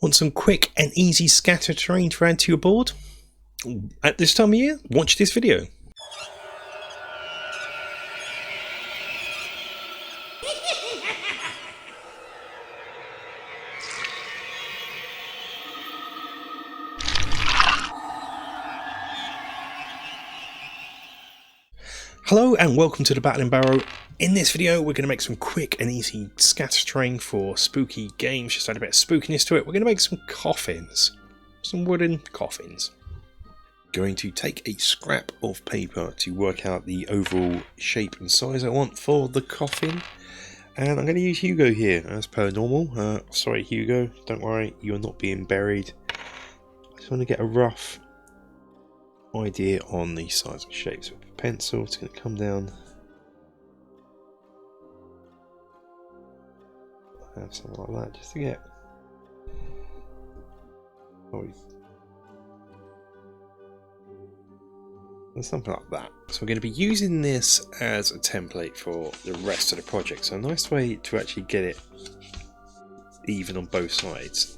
Want some quick and easy scatter terrain to add to your board? At this time of year, watch this video. Hello and welcome to the Battle and Barrow. In this video we're going to make some quick and easy scatter terrain for spooky games, just add a bit of spookiness to it. We're going to make some coffins, some wooden coffins. Going to take a scrap of paper to work out the overall shape and size I want for the coffin. And I'm going to use Hugo here as per normal. Sorry Hugo, don't worry, you're not being buried. I just want to get a rough idea on the size and shapes. With a pencil, it's going to come down. Something like that, just to get something like that. So we're going to be using this as a template for the rest of the project. So a nice way to actually get it even on both sides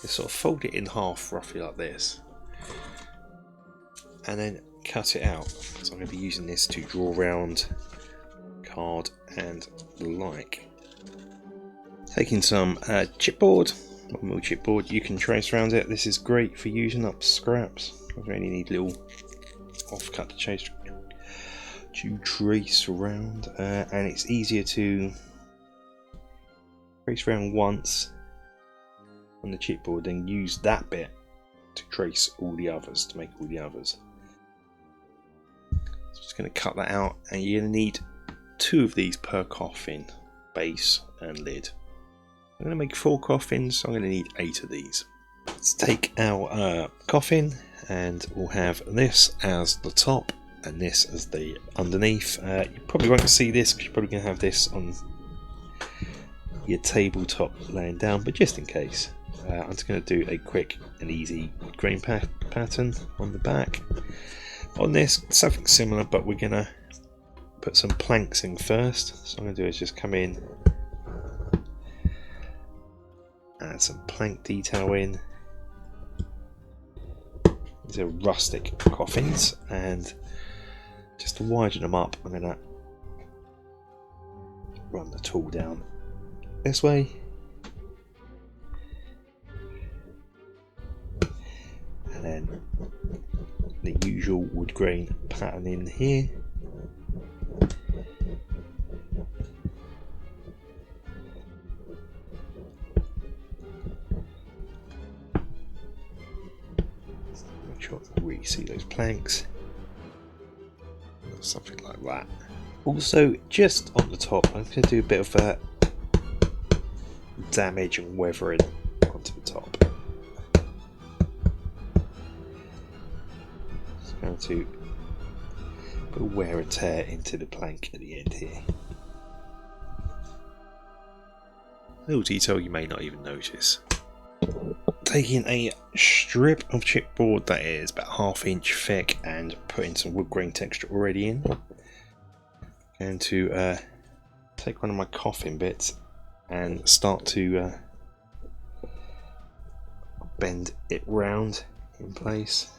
is sort of fold it in half roughly like this, and then cut it out. So I'm going to be using this to draw around card and the like. Taking some chipboard, normal chipboard, you can trace around it. This is great for using up scraps. You only need little offcut to trace around, and it's easier to trace around once on the chipboard, then use that bit to trace all the others, to make all the others. So just going to cut that out, and you're going to need 2 of these per coffin, base and lid. I'm going to make 4 coffins, so I'm going to need 8 of these. Let's take our coffin, and we'll have this as the top and this as the underneath. You probably won't see this because you're probably going to have this on your tabletop laying down, but just in case, I'm just going to do a quick and easy grain pattern on the back. On this, something similar, but we're going to put some planks in first. So what I'm going to do is just come in, add some plank detail in. These are rustic coffins, and just to widen them up, I'm going to run the tool down this way, and then the usual wood grain pattern in here. Really see those planks, something like that. Also, just on the top, I'm going to do a bit of damage and weathering onto the top. Just going to put wear and tear into the plank at the end here. A little detail you may not even notice. Taking a strip of chipboard that is about 1/2 inch thick and putting some wood grain texture already in. Going to take one of my coffin bits and start to bend it round in place.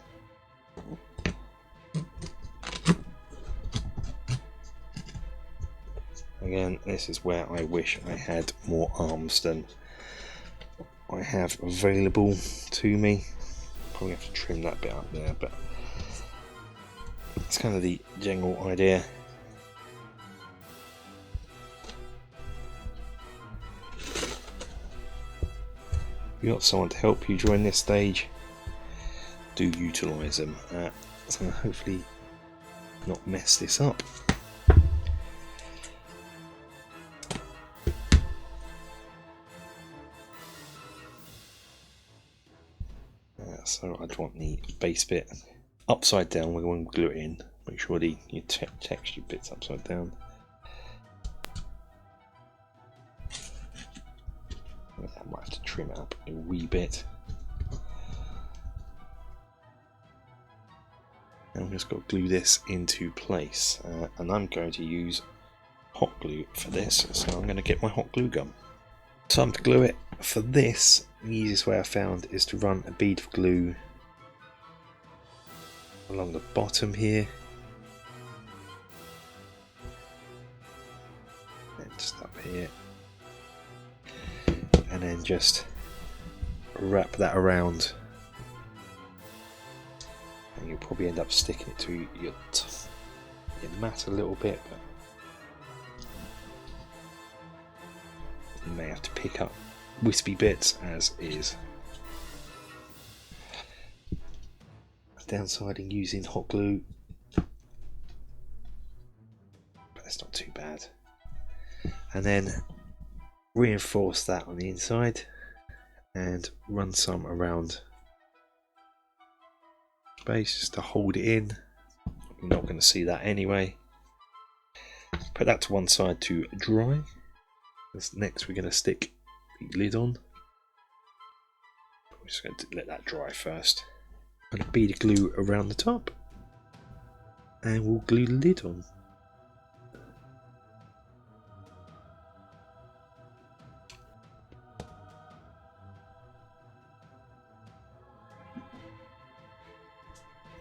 Again, this is where I wish I had more arms than I have available to me. Probably have to trim that bit up there, but it's kind of the general idea. If you've got someone to help you during this stage, do utilise them. So hopefully not mess this up. So I'd want the base bit upside down. We're going to glue it in. Make sure your texture bit's upside down. I might have to trim it up a wee bit. And I'm just got to glue this into place. And I'm going to use hot glue for this. So I'm going to get my hot glue gun. Time to glue it. for this, the easiest way I found is to run a bead of glue along the bottom here, and just up here, and then just wrap that around, and you'll probably end up sticking it to your mat a little bit, but you may have to pick up wispy bits as is. Downside in using hot glue, but that's not too bad. And then reinforce that on the inside and run some around base just to hold it in. You're not going to see that anyway. Put that to one side to dry. Next we're going to stick the lid on. We're just going to let that dry first. And a bead of glue around the top, and we'll glue the lid on.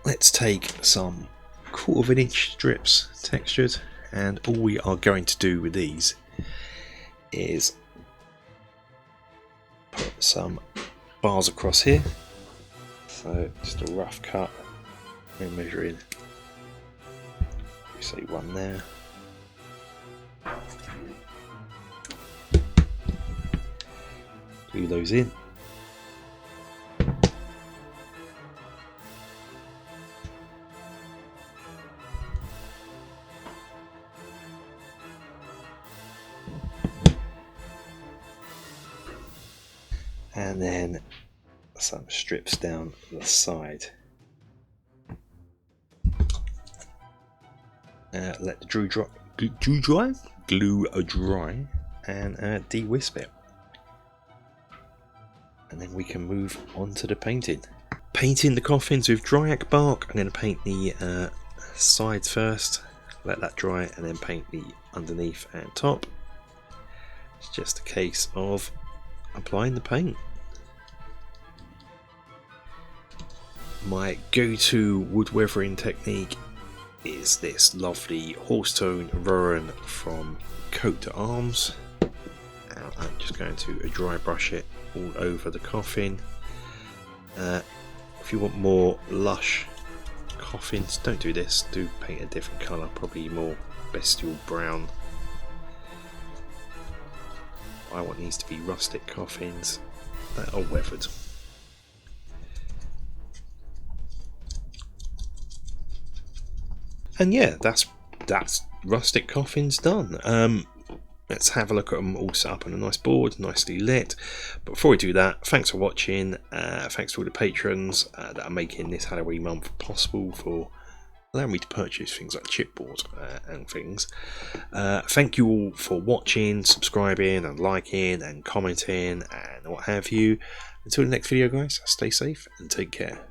Let's take some 1/4 inch strips textured, and all we are going to do with these is put some bars across here. So just a rough cut, and measure in, say one there, glue those in, and then some strips down the side. Let the glue dry, and de-wisp it, and then we can move on to the painting. Painting the coffins with dryach bark. I'm going to paint the sides first, let that dry, and then paint the underneath and top. It's just a case of applying the paint. My go-to wood weathering technique is this lovely horsetone Rowan from Coat to Arms. And I'm just going to dry brush it all over the coffin. If you want more lush coffins, don't do this, do paint a different colour, probably more bestial brown. I want these to be rustic coffins that are weathered. And yeah, that's rustic coffins done. Let's have a look at them all set up on a nice board, nicely lit. But before we do that, thanks for watching. Thanks to all the patrons that are making this Halloween month possible, for allowing me to purchase things like chipboard and things. Thank you all for watching, subscribing and liking and commenting and what have you. Until the next video, guys, stay safe and take care.